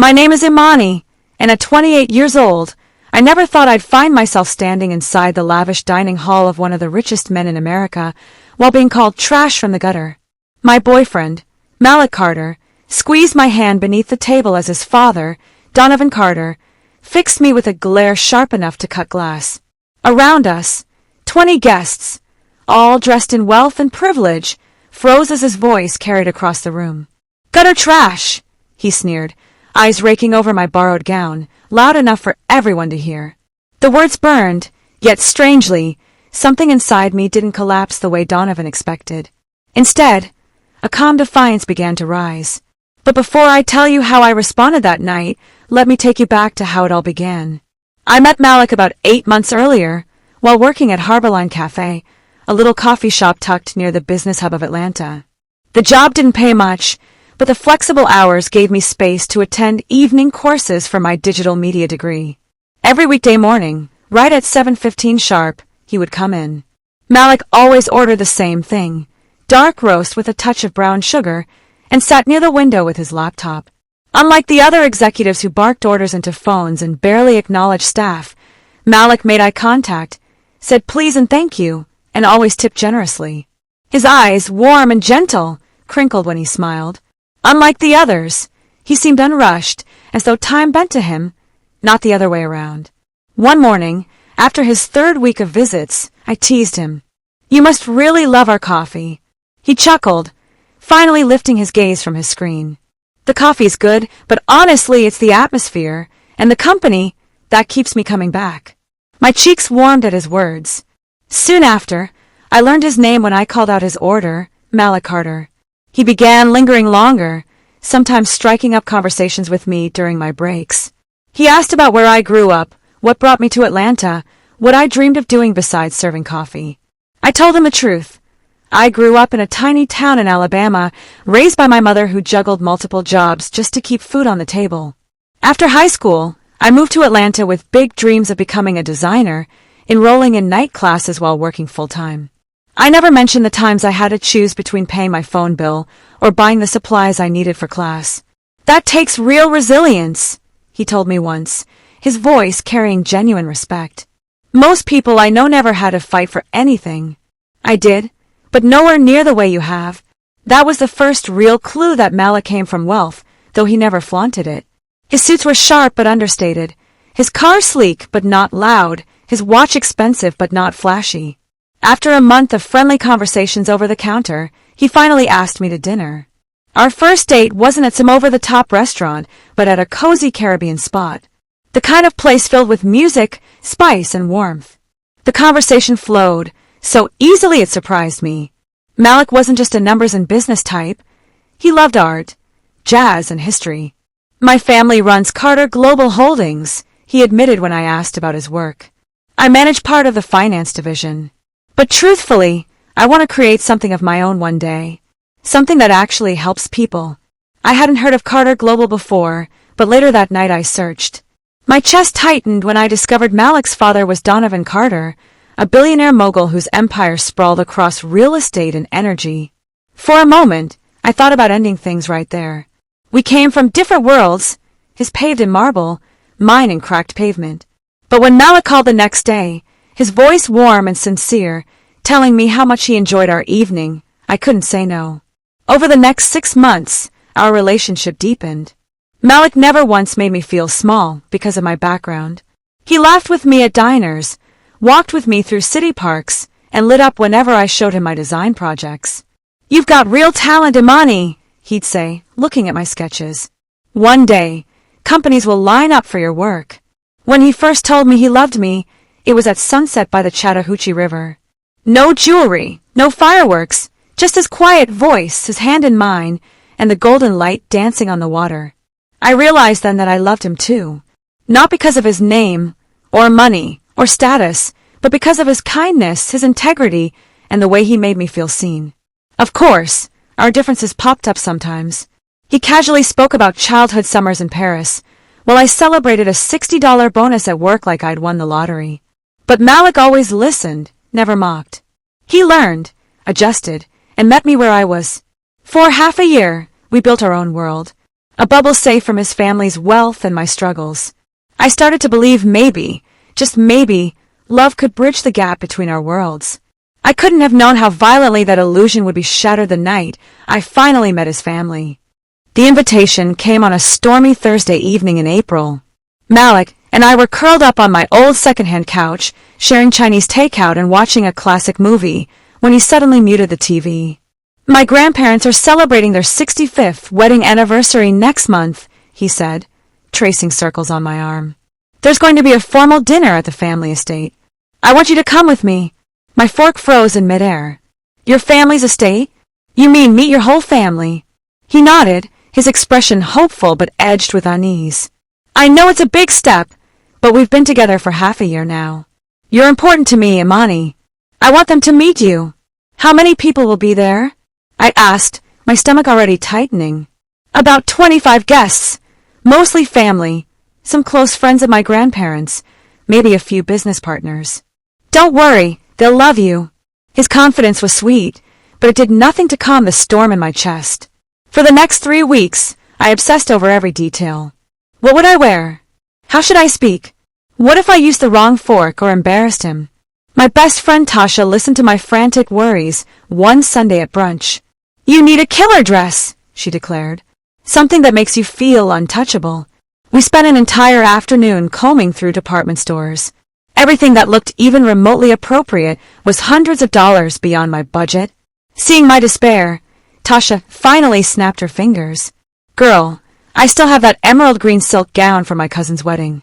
My name is Imani, and at 28 years old, I never thought I'd find myself standing inside the lavish dining hall of one of the richest men in America while being called trash from the gutter. My boyfriend, Malik Carter, squeezed my hand beneath the table as his father, Donovan Carter, fixed me with a glare sharp enough to cut glass. Around us, 20 guests, all dressed in wealth and privilege, froze as his voice carried across the room. "Gutter trash," he sneered, eyes raking over my borrowed gown, loud enough for everyone to hear. The words burned, yet strangely, something inside me didn't collapse the way Donovan expected. Instead, a calm defiance began to rise. But before I tell you how I responded that night, let me take you back to how it all began. I met Malik about 8 months earlier, while working at Harborline Cafe, a little coffee shop tucked near the business hub of Atlanta. The job didn't pay much, but the flexible hours gave me space to attend evening courses for my digital media degree. Every weekday morning, right at 7:15 sharp, he would come in. Malik always ordered the same thing, dark roast with a touch of brown sugar, and sat near the window with his laptop. Unlike the other executives who barked orders into phones and barely acknowledged staff, Malik made eye contact, said please and thank you, and always tipped generously. His eyes, warm and gentle, crinkled when he smiled. Unlike the others, he seemed unrushed, as though time bent to him, not the other way around. One morning, after his 3rd week of visits, I teased him. "You must really love our coffee." He chuckled, finally lifting his gaze from his screen. "The coffee's good, but honestly it's the atmosphere, and the company, that keeps me coming back." My cheeks warmed at his words. Soon after, I learned his name when I called out his order, Malik Carter. He began lingering longer, sometimes striking up conversations with me during my breaks. He asked about where I grew up, what brought me to Atlanta, what I dreamed of doing besides serving coffee. I told him the truth. I grew up in a tiny town in Alabama, raised by my mother who juggled multiple jobs just to keep food on the table. After high school, I moved to Atlanta with big dreams of becoming a designer, enrolling in night classes while working full-time. I never mentioned the times I had to choose between paying my phone bill or buying the supplies I needed for class. "That takes real resilience," he told me once, his voice carrying genuine respect. "Most people I know never had to fight for anything." I did, but nowhere near the way you have. That was the first real clue that Malik came from wealth, though he never flaunted it. His suits were sharp but understated, his car sleek but not loud, his watch expensive but not flashy. After a month of friendly conversations over the counter, he finally asked me to dinner. Our first date wasn't at some over-the-top restaurant, but at a cozy Caribbean spot. The kind of place filled with music, spice, and warmth. The conversation flowed, so easily it surprised me. Malik wasn't just a numbers and business type. He loved art, jazz, and history. "My family runs Carter Global Holdings," he admitted when I asked about his work. "I manage part of the finance division. But truthfully, I want to create something of my own one day. Something that actually helps people." I hadn't heard of Carter Global before, but later that night I searched. My chest tightened when I discovered Malik's father was Donovan Carter, a billionaire mogul whose empire sprawled across real estate and energy. For a moment, I thought about ending things right there. We came from different worlds, his paved in marble, mine in cracked pavement. But when Malik called the next day, his voice warm and sincere, telling me how much he enjoyed our evening, I couldn't say no. Over the next 6 months, our relationship deepened. Malik never once made me feel small because of my background. He laughed with me at diners, walked with me through city parks, and lit up whenever I showed him my design projects. "You've got real talent, Imani," he'd say, looking at my sketches. "One day, companies will line up for your work." When he first told me he loved me, it was at sunset by the Chattahoochee River. No jewelry, no fireworks, just his quiet voice, his hand in mine, and the golden light dancing on the water. I realized then that I loved him too. Not because of his name, or money, or status, but because of his kindness, his integrity, and the way he made me feel seen. Of course, our differences popped up sometimes. He casually spoke about childhood summers in Paris, while I celebrated a $60 bonus at work like I'd won the lottery. But Malik always listened, never mocked. He learned, adjusted, and met me where I was. For half a year, we built our own world. a bubble safe from his family's wealth and my struggles. I started to believe maybe, just maybe, love could bridge the gap between our worlds. I couldn't have known how violently that illusion would be shattered the night I finally met his family. The invitation came on a stormy Thursday evening in April. Malik and I were curled up on my old secondhand couch, sharing Chinese takeout and watching a classic movie, when he suddenly muted the TV. "My grandparents are celebrating their 65th wedding anniversary next month," he said, tracing circles on my arm. "There's going to be a formal dinner at the family estate. I want you to come with me." My fork froze in midair. "Your family's estate? You mean meet your whole family?" He nodded, his expression hopeful but edged with unease. "I know it's a big step, but we've been together for half a year now. You're important to me, Imani. I want them to meet you." "How many people will be there?" I asked, my stomach already tightening. "About 25 guests, mostly family, some close friends of my grandparents, maybe a few business partners." "Don't worry, they'll love you." His confidence was sweet, but it did nothing to calm the storm in my chest. For the next 3 weeks, I obsessed over every detail. What would I wear? How should I speak? What if I used the wrong fork or embarrassed him? My best friend Tasha listened to my frantic worries one Sunday at brunch. "You need a killer dress," she declared. "Something that makes you feel untouchable." We spent an entire afternoon combing through department stores. Everything that looked even remotely appropriate was hundreds of dollars beyond my budget. Seeing my despair, Tasha finally snapped her fingers. "Girl, I still have that emerald green silk gown for my cousin's wedding.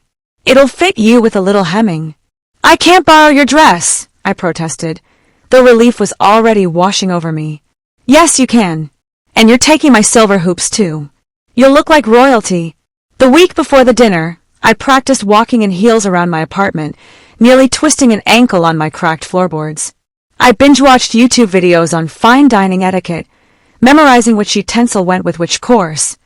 It'll fit you with a little hemming." "I can't borrow your dress," I protested, though relief was already washing over me. "Yes, you can. And you're taking my silver hoops too. You'll look like royalty." The week before the dinner, I practiced walking in heels around my apartment, nearly twisting an ankle on my cracked floorboards. I binge-watched YouTube videos on fine dining etiquette, memorizing which utensil went with which course.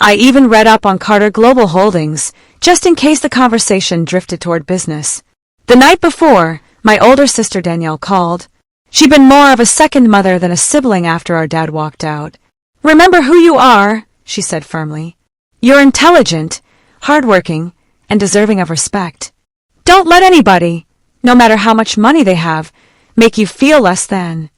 I even read up on Carter Global Holdings, just in case the conversation drifted toward business. The night before, my older sister Danielle called. She'd been more of a second mother than a sibling after our dad walked out. "Remember who you are," she said firmly. "You're intelligent, hardworking, and deserving of respect. Don't let anybody, no matter how much money they have, make you feel less than."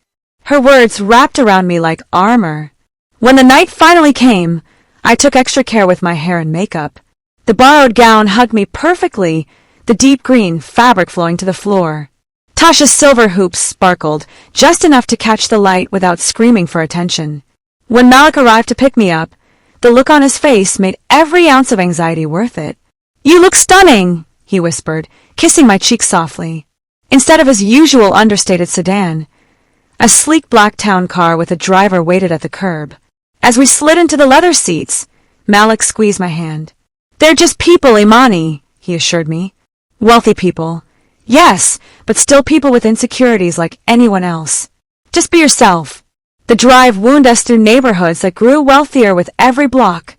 Her words wrapped around me like armor. When the night finally came, I took extra care with my hair and makeup. The borrowed gown hugged me perfectly, the deep green fabric flowing to the floor. Tasha's silver hoops sparkled, just enough to catch the light without screaming for attention. When Malik arrived to pick me up, the look on his face made every ounce of anxiety worth it. "You look stunning," he whispered, kissing my cheek softly. Instead of his usual understated sedan, a sleek black town car with a driver waited at the curb. As we slid into the leather seats, Malik squeezed my hand. "They're just people, Imani," he assured me. "Wealthy people. Yes, but still people with insecurities like anyone else. Just be yourself." The drive wound us through neighborhoods that grew wealthier with every block.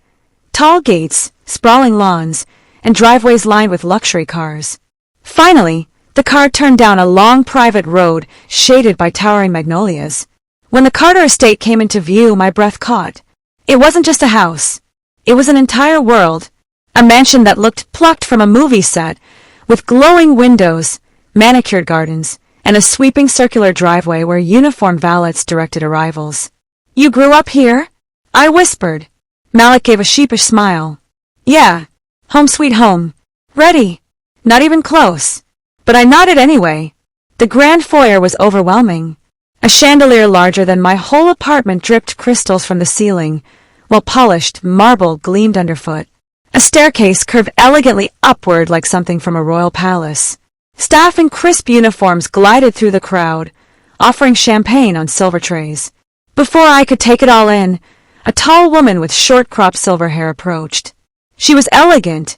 Tall gates, sprawling lawns, and driveways lined with luxury cars. Finally, the car turned down a long private road shaded by towering magnolias. When the Carter estate came into view, my breath caught. It wasn't just a house. It was an entire world, a mansion that looked plucked from a movie set, with glowing windows, manicured gardens, and a sweeping circular driveway where uniformed valets directed arrivals. "You grew up here?" I whispered. Malik gave a sheepish smile. "Yeah, home sweet home. Ready. Not even close." But I nodded anyway. The grand foyer was overwhelming. A chandelier larger than my whole apartment dripped crystals from the ceiling, while polished marble gleamed underfoot. A staircase curved elegantly upward like something from a royal palace. Staff in crisp uniforms glided through the crowd, offering champagne on silver trays. Before I could take it all in, a tall woman with short-cropped silver hair approached. She was elegant,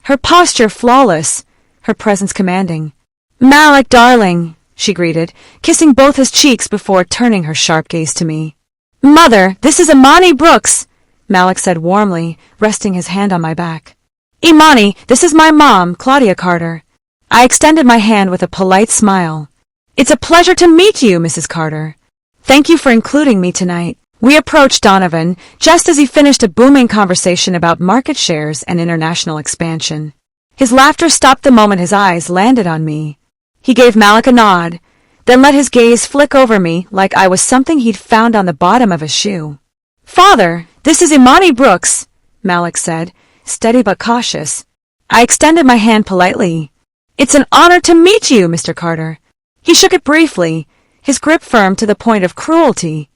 her posture flawless, her presence commanding. "Malik, darling," she greeted, kissing both his cheeks before turning her sharp gaze to me. "Mother, this is Imani Brooks," Malik said warmly, resting his hand on my back. "Imani, this is my mom, Claudia Carter." I extended my hand with a polite smile. "It's a pleasure to meet you, Mrs. Carter. Thank you for including me tonight." We approached Donovan just as he finished a booming conversation about market shares and international expansion. His laughter stopped the moment his eyes landed on me. He gave Malik a nod, then let his gaze flick over me like I was something he'd found on the bottom of a shoe. "Father, this is Imani Brooks," Malik said, steady but cautious. I extended my hand politely. "It's an honor to meet you, Mr. Carter." He shook it briefly, his grip firm to the point of cruelty.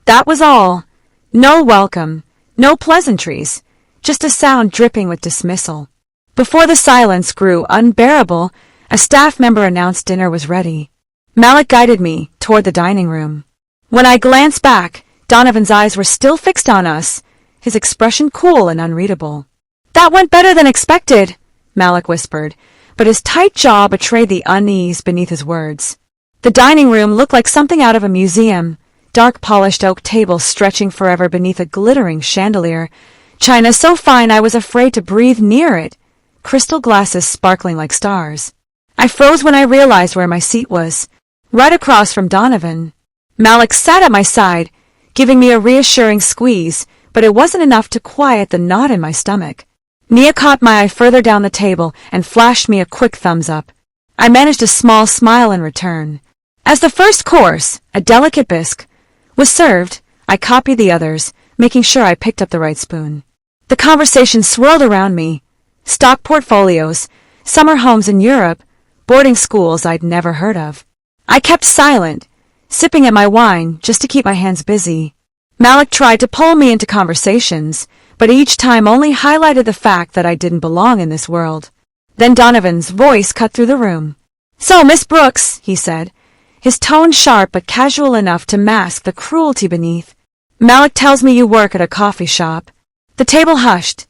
That was all. No welcome, no pleasantries, just a sound dripping with dismissal. Before the silence grew unbearable, a staff member announced dinner was ready. Malik guided me toward the dining room. When I glanced back, Donovan's eyes were still fixed on us, his expression cool and unreadable. "That went better than expected," Malik whispered, but his tight jaw betrayed the unease beneath his words. The dining room looked like something out of a museum, dark polished oak tables stretching forever beneath a glittering chandelier, china so fine I was afraid to breathe near it, crystal glasses sparkling like stars. I froze when I realized where my seat was, right across from Donovan. Malik sat at my side, giving me a reassuring squeeze, but it wasn't enough to quiet the knot in my stomach. Nia caught my eye further down the table and flashed me a quick thumbs up. I managed a small smile in return. As the first course, a delicate bisque, was served, I copied the others, making sure I picked up the right spoon. The conversation swirled around me. Stock portfolios, summer homes in Europe, boarding schools I'd never heard of. I kept silent, sipping at my wine just to keep my hands busy. Malik tried to pull me into conversations, but each time only highlighted the fact that I didn't belong in this world. Then Donovan's voice cut through the room. "So, Miss Brooks," he said, his tone sharp but casual enough to mask the cruelty beneath. "Malik tells me you work at a coffee shop." The table hushed.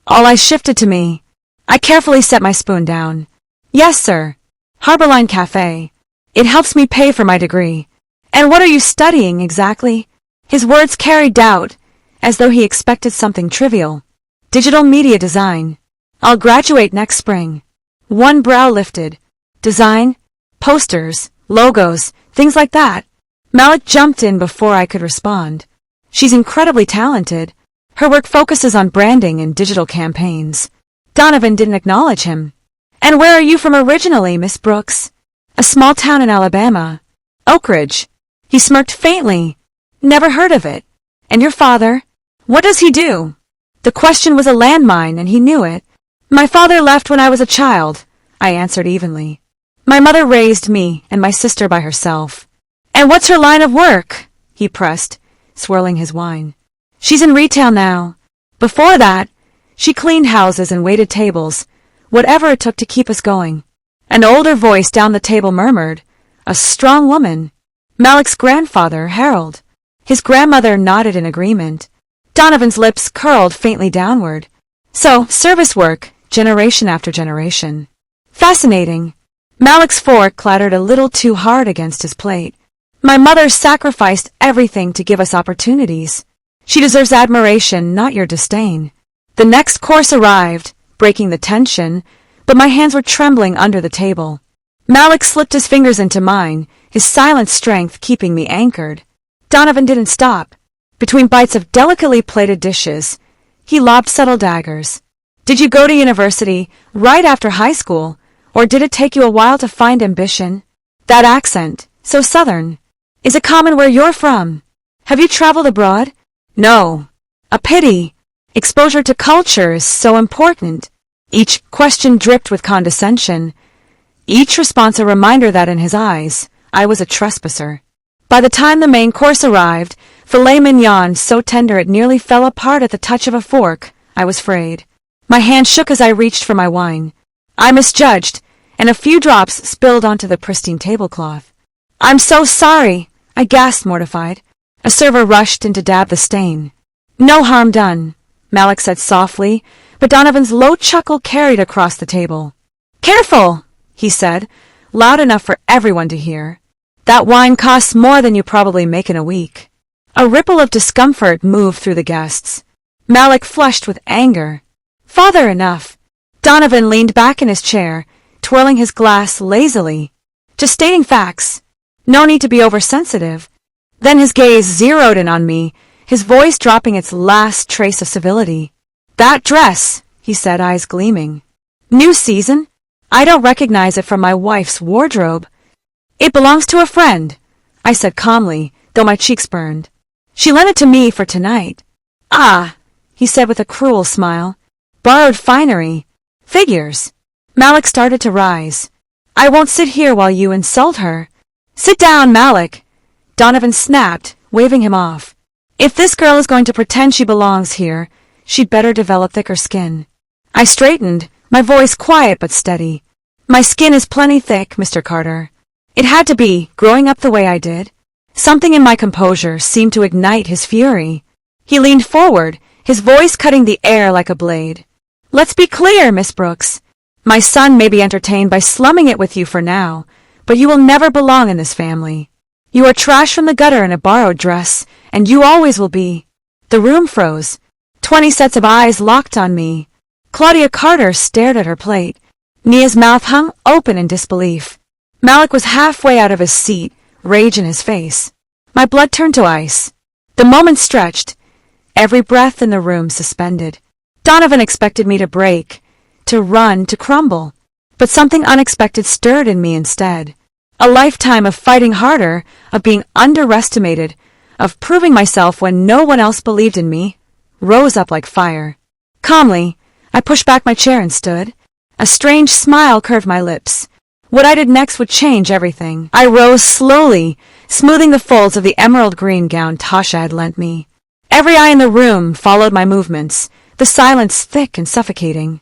All eyes shifted to me. I carefully set my spoon down. "Yes, sir. Harborline Cafe. It helps me pay for my degree." "And what are you studying exactly?" His words carried doubt, as though he expected something trivial. "Digital media design. I'll graduate next spring." One brow lifted. "Design? Posters, logos, things like that." Malik jumped in before I could respond. "She's incredibly talented. Her work focuses on branding and digital campaigns." Donovan didn't acknowledge him. "And where are you from originally, Miss Brooks?" "A small town in Alabama. Oak Ridge." He smirked faintly. "Never heard of it. And your father? What does he do?" The question was a landmine, and he knew it. "My father left when I was a child," I answered evenly. "My mother raised me and my sister by herself." "And what's her line of work?" he pressed, swirling his wine. "She's in retail now. Before that, she cleaned houses and waited tables, whatever it took to keep us going." An older voice down the table murmured, "A strong woman." Malik's grandfather, Harold. His grandmother nodded in agreement. Donovan's lips curled faintly downward. "So, service work, generation after generation. Fascinating." Malik's fork clattered a little too hard against his plate. "My mother sacrificed everything to give us opportunities. She deserves admiration, not your disdain." The next course arrived, breaking the tension, but my hands were trembling under the table. Malik slipped his fingers into mine, his silent strength keeping me anchored. Donovan didn't stop. Between bites of delicately plated dishes, he lobbed subtle daggers. "Did you go to university right after high school, or did it take you a while to find ambition? That accent, so southern. Is it common where you're from? Have you traveled abroad?" "No." "A pity. Exposure to culture is so important." Each question dripped with condescension, each response a reminder that in his eyes, I was a trespasser. By the time the main course arrived, filet mignon so tender it nearly fell apart at the touch of a fork, I was frayed. My hand shook as I reached for my wine. I misjudged, and a few drops spilled onto the pristine tablecloth. "I'm so sorry," I gasped, mortified. A server rushed in to dab the stain. "No harm done," Malik said softly, but Donovan's low chuckle carried across the table. "Careful," he said, loud enough for everyone to hear. "That wine costs more than you probably make in a week." A ripple of discomfort moved through the guests. Malik flushed with anger. "Father, enough." Donovan leaned back in his chair, twirling his glass lazily. "Just stating facts. No need to be oversensitive." Then his gaze zeroed in on me, his voice dropping its last trace of civility. "That dress," he said, eyes gleaming. "New season? I don't recognize it from my wife's wardrobe." "It belongs to a friend," I said calmly, though my cheeks burned. "She lent it to me for tonight." "Ah," he said with a cruel smile. "Borrowed finery. Figures." Malik started to rise. "I won't sit here while you insult her." "Sit down, Malik," Donovan snapped, waving him off. "If this girl is going to pretend she belongs here, she'd better develop thicker skin." I straightened, my voice quiet but steady. "My skin is plenty thick, Mr. Carter." It had to be, growing up the way I did. Something in my composure seemed to ignite his fury. He leaned forward, his voice cutting the air like a blade. "Let's be clear, Miss Brooks. My son may be entertained by slumming it with you for now, but you will never belong in this family. You are trash from the gutter in a borrowed dress, and you always will be." The room froze. 20 sets of eyes locked on me. Claudia Carter stared at her plate. Nia's mouth hung open in disbelief. Malik was halfway out of his seat, rage in his face. My blood turned to ice. The moment stretched, every breath in the room suspended. Donovan expected me to break, to run, to crumble. But something unexpected stirred in me instead. A lifetime of fighting harder, of being underestimated, of proving myself when no one else believed in me, rose up like fire. Calmly, I pushed back my chair and stood. A strange smile curved my lips. What I did next would change everything. I rose slowly, smoothing the folds of the emerald green gown Tasha had lent me. Every eye in the room followed my movements, the silence thick and suffocating.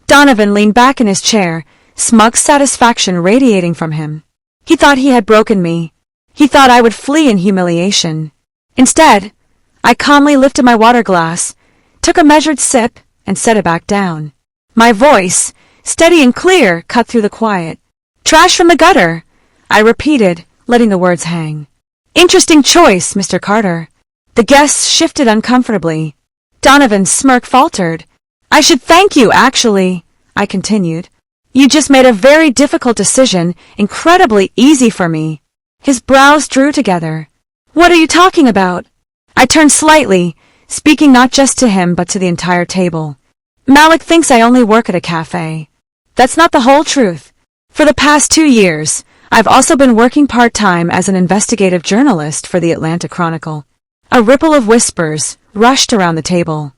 Donovan leaned back in his chair, smug satisfaction radiating from him. He thought he had broken me. He thought I would flee in humiliation. Instead, I calmly lifted my water glass, took a measured sip, and set it back down. My voice, steady and clear, cut through the quiet. "Trash from the gutter," I repeated, letting the words hang. "Interesting choice, Mr. Carter." The guests shifted uncomfortably. Donovan's smirk faltered. "I should thank you, actually," I continued. "You just made a very difficult decision, incredibly easy for me." His brows drew together. "What are you talking about?" I turned slightly, speaking not just to him but to the entire table. "Malik thinks I only work at a cafe. That's not the whole truth. For the past 2 years, I've also been working part-time as an investigative journalist for the Atlanta Chronicle." A ripple of whispers rushed around the table.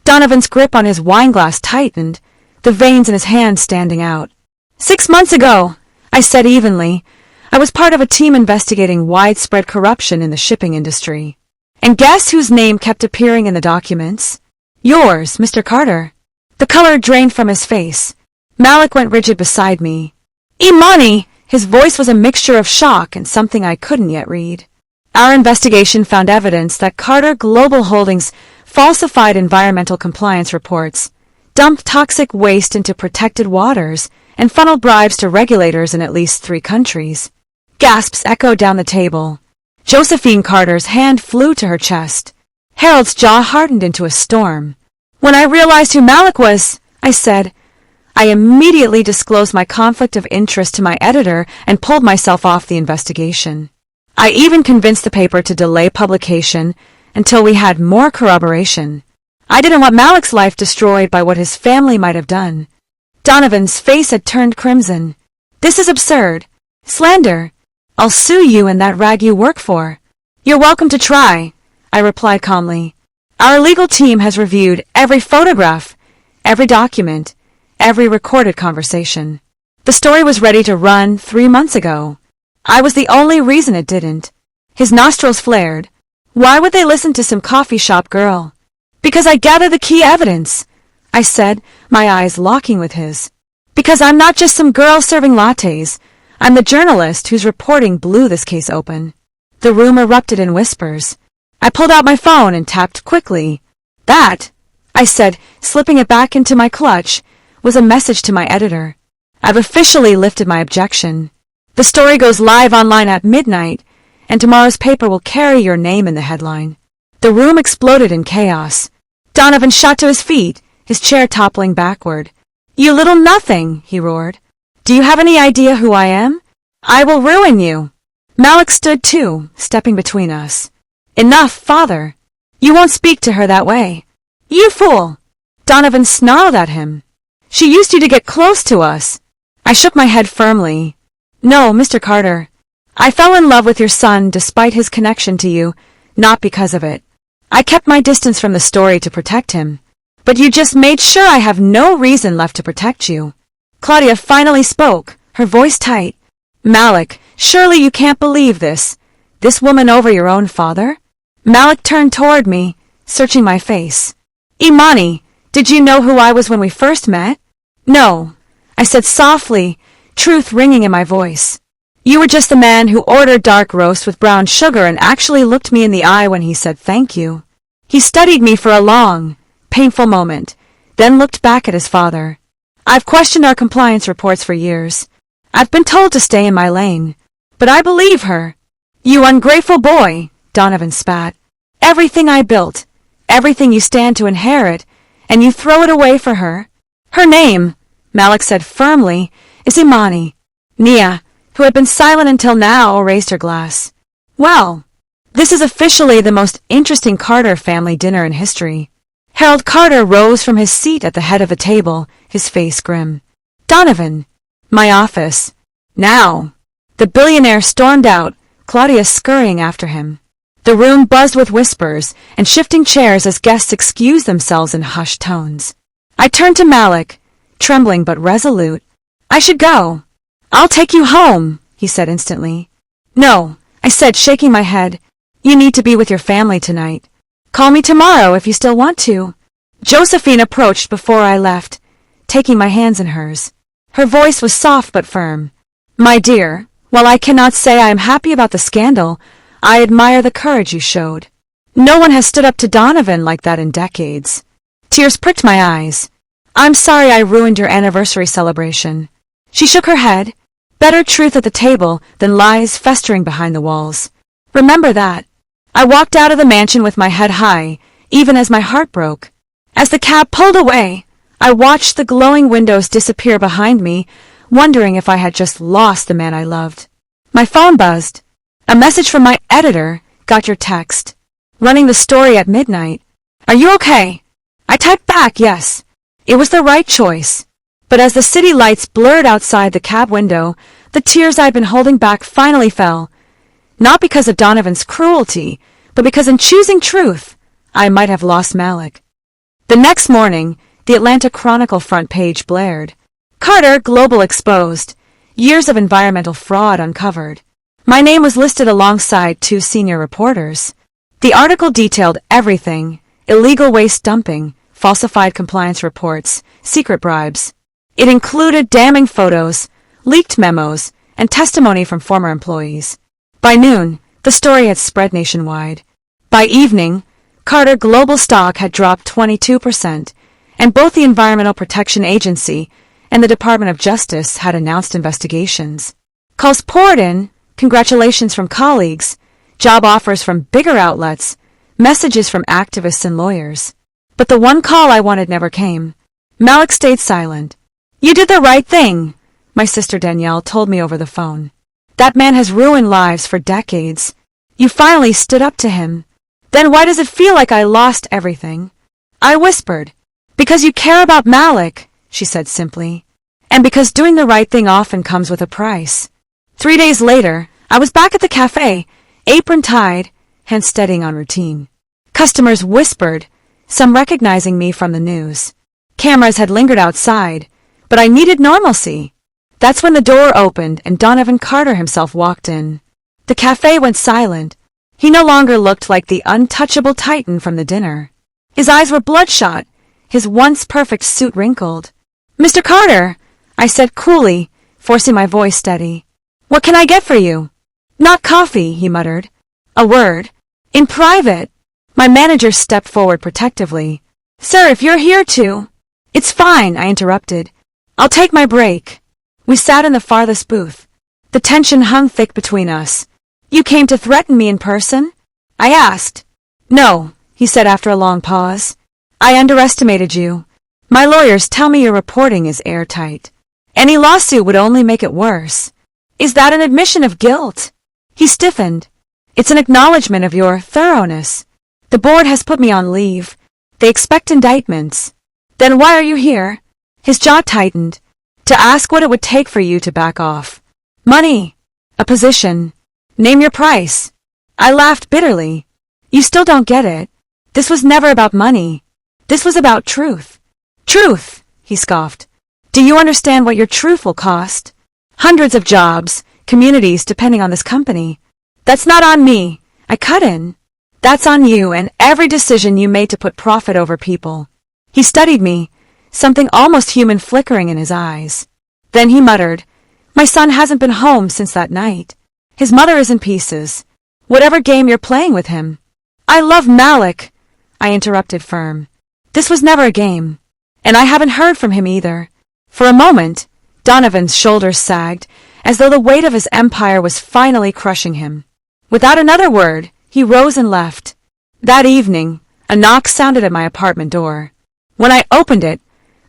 Donovan's grip on his wineglass tightened, the veins in his hand standing out. 6 months ago," I said evenly, "I was part of a team investigating widespread corruption in the shipping industry. And guess whose name kept appearing in the documents? Yours, Mr. Carter." The color drained from his face. Malik went rigid beside me. "Imani!" His voice was a mixture of shock and something I couldn't yet read. "Our investigation found evidence that Carter Global Holdings falsified environmental compliance reports, dumped toxic waste into protected waters, and funneled bribes to regulators in at least 3 countries. Gasps echoed down the table. Josephine Carter's hand flew to her chest. Harold's jaw hardened into a storm. "When I realized who Malik was," I said, "I immediately disclosed my conflict of interest to my editor and pulled myself off the investigation. I even convinced the paper to delay publication until we had more corroboration. I didn't want Malik's life destroyed by what his family might have done." Donovan's face had turned crimson. "This is absurd. Slander. I'll sue you and that rag you work for." "You're welcome to try," I replied calmly. "Our legal team has reviewed every photograph, every document, every recorded conversation. The story was ready to run 3 months ago. I was the only reason it didn't." His nostrils flared. "Why would they listen to some coffee shop girl?" "Because I gathered the key evidence," I said, my eyes locking with his. "Because I'm not just some girl serving lattes. I'm the journalist whose reporting blew this case open." The room erupted in whispers. I pulled out my phone and tapped quickly. "That," I said, slipping it back into my clutch, was a message to my editor. "I've officially lifted my objection. The story goes live online at midnight, and tomorrow's paper will carry your name in the headline." The room exploded in chaos. Donovan shot to his feet, his chair toppling backward. "You little nothing," he roared. "Do you have any idea who I am? I will ruin you." Malik stood too, stepping between us. Enough, father. You won't speak to her that way. You fool! Donovan snarled at him. She used you to get close to us. I shook my head firmly. No, Mr. Carter. I fell in love with your son despite his connection to you, not because of it. I kept my distance from the story to protect him. But you just made sure I have no reason left to protect you. Claudia finally spoke, her voice tight. Malik, surely you can't believe this. This woman over your own father? Malik turned toward me, searching my face. Imani, did you know who I was when we first met? No, I said softly, truth ringing in my voice. You were just the man who ordered dark roast with brown sugar and actually looked me in the eye when he said thank you. He studied me for a long, painful moment, then looked back at his father. I've questioned our compliance reports for years. I've been told to stay in my lane. But I believe her. You ungrateful boy, Donovan spat. Everything I built, everything you stand to inherit, and you throw it away for her. Her name, Malik said firmly, is Imani. Nia, who had been silent until now, raised her glass. Well, this is officially the most interesting Carter family dinner in history. Harold Carter rose from his seat at the head of the table, his face grim. Donovan, my office. Now. The billionaire stormed out, Claudia scurrying after him. The room buzzed with whispers and shifting chairs as guests excused themselves in hushed tones. I turned to Malik, trembling but resolute. I should go. I'll take you home, he said instantly. No, I said, shaking my head. You need to be with your family tonight. Call me tomorrow if you still want to. Josephine approached before I left, taking my hands in hers. Her voice was soft but firm. My dear, while I cannot say I am happy about the scandal, I admire the courage you showed. No one has stood up to Donovan like that in decades. Tears pricked my eyes. I'm sorry I ruined your anniversary celebration. She shook her head. Better truth at the table than lies festering behind the walls. Remember that. I walked out of the mansion with my head high, even as my heart broke. As the cab pulled away, I watched the glowing windows disappear behind me, wondering if I had just lost the man I loved. My phone buzzed. A message from my editor. Got your text. Running the story at midnight. Are you okay? I typed back yes. It was the right choice. But as the city lights blurred outside the cab window, the tears I'd been holding back finally fell. Not because of Donovan's cruelty, but because in choosing truth, I might have lost Malik. The next morning, the Atlanta Chronicle front page blared. Carter Global exposed. Years of environmental fraud uncovered. My name was listed alongside 2 senior reporters. The article detailed everything: illegal waste dumping, falsified compliance reports, secret bribes. It included damning photos, leaked memos, and testimony from former employees. By noon, the story had spread nationwide. By evening, Carter Global stock had dropped 22%, and both the Environmental Protection Agency and the Department of Justice had announced investigations. Calls poured in, congratulations from colleagues, job offers from bigger outlets, messages from activists and lawyers. But the one call I wanted never came. Malik stayed silent. You did the right thing, my sister Danielle told me over the phone. That man has ruined lives for decades. You finally stood up to him. Then why does it feel like I lost everything? I whispered. Because you care about Malik, she said simply. And because doing the right thing often comes with a price. 3 days later, I was back at the cafe, apron tied, hands steadying on routine. Customers whispered, some recognizing me from the news. Cameras had lingered outside, but I needed normalcy. That's when the door opened and Donovan Carter himself walked in. The cafe went silent. He no longer looked like the untouchable titan from the dinner. His eyes were bloodshot, his once perfect suit wrinkled. Mr. Carter, I said coolly, forcing my voice steady. What can I get for you? Not coffee, he muttered. A word. In private. My manager stepped forward protectively. Sir, if you're here to... It's fine, I interrupted. I'll take my break. We sat in the farthest booth. The tension hung thick between us. You came to threaten me in person? I asked. No, he said after a long pause. I underestimated you. My lawyers tell me your reporting is airtight. Any lawsuit would only make it worse. Is that an admission of guilt? He stiffened. It's an acknowledgement of your thoroughness. The board has put me on leave. They expect indictments. Then why are you here? His jaw tightened. To ask what it would take for you to back off. Money. A position. Name your price. I laughed bitterly. You still don't get it. This was never about money. This was about truth. Truth, he scoffed. Do you understand what your truth will cost? Hundreds of jobs, communities depending on this company. That's not on me. I cut in. That's on you and every decision you made to put profit over people. He studied me, something almost human flickering in his eyes. Then he muttered, My son hasn't been home since that night. His mother is in pieces. Whatever game you're playing with him. I love Malik, I interrupted firm. This was never a game. And I haven't heard from him either. For a moment, Donovan's shoulders sagged, as though the weight of his empire was finally crushing him. Without another word, he rose and left. That evening, a knock sounded at my apartment door. When I opened it,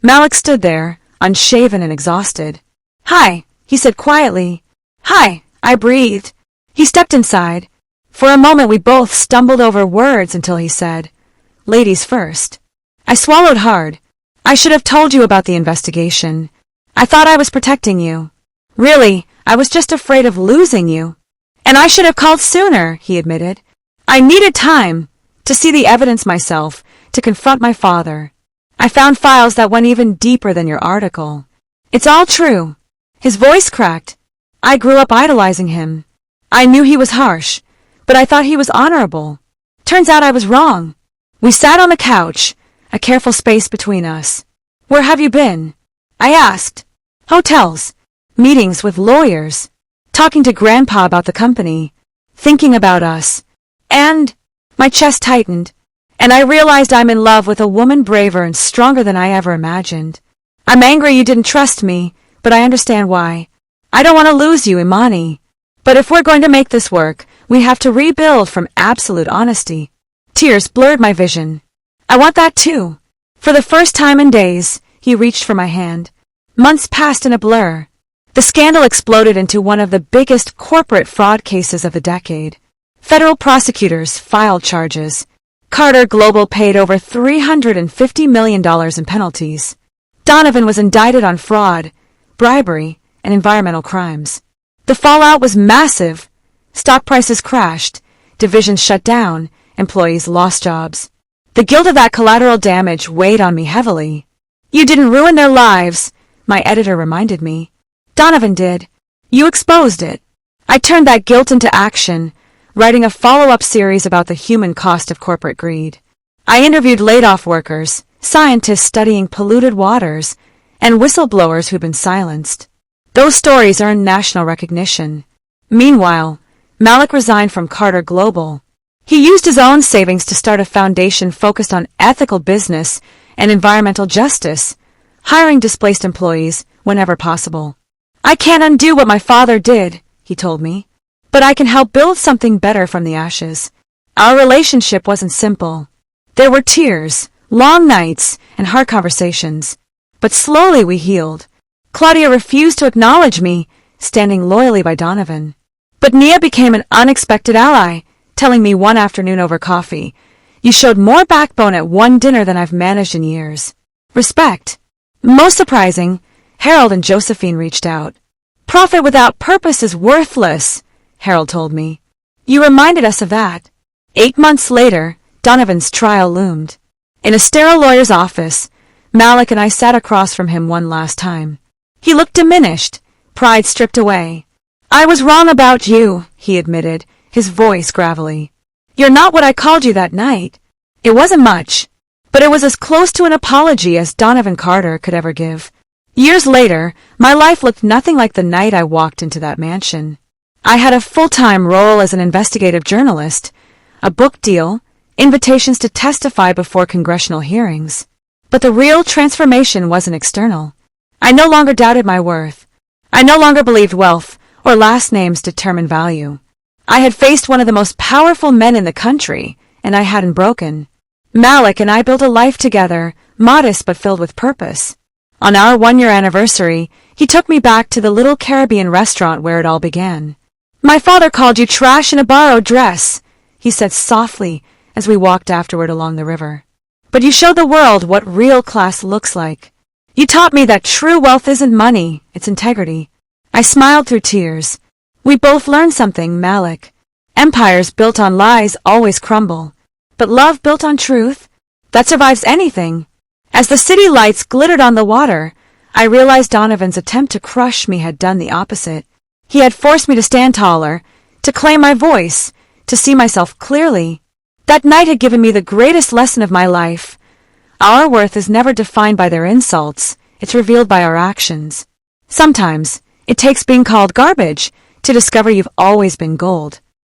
Malik stood there, unshaven and exhausted. Hi, he said quietly. Hi, I breathed. He stepped inside. For a moment we both stumbled over words until he said, Ladies first. I swallowed hard. I should have told you about the investigation. I thought I was protecting you. Really, I was just afraid of losing you. And I should have called sooner, he admitted. I needed time to see the evidence myself, to confront my father. I found files that went even deeper than your article. It's all true. His voice cracked. I grew up idolizing him. I knew he was harsh, but I thought he was honorable. Turns out I was wrong. We sat on the couch, a careful space between us. Where have you been? I asked. Hotels, meetings with lawyers, talking to Grandpa about the company, thinking about us. And my chest tightened, and I realized I'm in love with a woman braver and stronger than I ever imagined. I'm angry you didn't trust me, but I understand why. I don't want to lose you, Imani. But if we're going to make this work, we have to rebuild from absolute honesty. Tears blurred my vision. I want that too. For the first time in days, he reached for my hand. Months passed in a blur. The scandal exploded into one of the biggest corporate fraud cases of the decade. Federal prosecutors filed charges. Carter Global paid over $350 million in penalties. Donovan was indicted on fraud, bribery, and environmental crimes. The fallout was massive. Stock prices crashed, divisions shut down, employees lost jobs. The guilt of that collateral damage weighed on me heavily. You didn't ruin their lives, my editor reminded me. Donovan did. You exposed it. I turned that guilt into action, writing a follow-up series about the human cost of corporate greed. I interviewed laid-off workers, scientists studying polluted waters, and whistleblowers who'd been silenced. Those stories earned national recognition. Meanwhile, Malik resigned from Carter Global. He used his own savings to start a foundation focused on ethical business and environmental justice, hiring displaced employees whenever possible. I can't undo what my father did, he told me, but I can help build something better from the ashes. Our relationship wasn't simple. There were tears, long nights, and hard conversations. But slowly we healed. Claudia refused to acknowledge me, standing loyally by Donovan. But Nia became an unexpected ally, telling me one afternoon over coffee, You showed more backbone at one dinner than I've managed in years. Respect. Most surprising, Harold and Josephine reached out. Profit without purpose is worthless, Harold told me. You reminded us of that. 8 months later, Donovan's trial loomed. In a sterile lawyer's office, Malik and I sat across from him one last time. He looked diminished, pride stripped away. I was wrong about you, he admitted, his voice gravelly. You're not what I called you that night. It wasn't much, but it was as close to an apology as Donovan Carter could ever give. Years later, my life looked nothing like the night I walked into that mansion. I had a full-time role as an investigative journalist, a book deal, invitations to testify before congressional hearings. But the real transformation wasn't external. I no longer doubted my worth. I no longer believed wealth or last names determined value. I had faced one of the most powerful men in the country, and I hadn't broken. Malik and I built a life together, modest but filled with purpose. On our 1-year anniversary, he took me back to the little Caribbean restaurant where it all began. My father called you trash in a borrowed dress, he said softly as we walked afterward along the river. But you showed the world what real class looks like. You taught me that true wealth isn't money, it's integrity. I smiled through tears. We both learned something, Malik. Empires built on lies always crumble. But love built on truth, that survives anything. As the city lights glittered on the water, I realized Donovan's attempt to crush me had done the opposite. He had forced me to stand taller, to claim my voice, to see myself clearly. That night had given me the greatest lesson of my life. Our worth is never defined by their insults, it's revealed by our actions. Sometimes, it takes being called garbage to discover you've always been gold.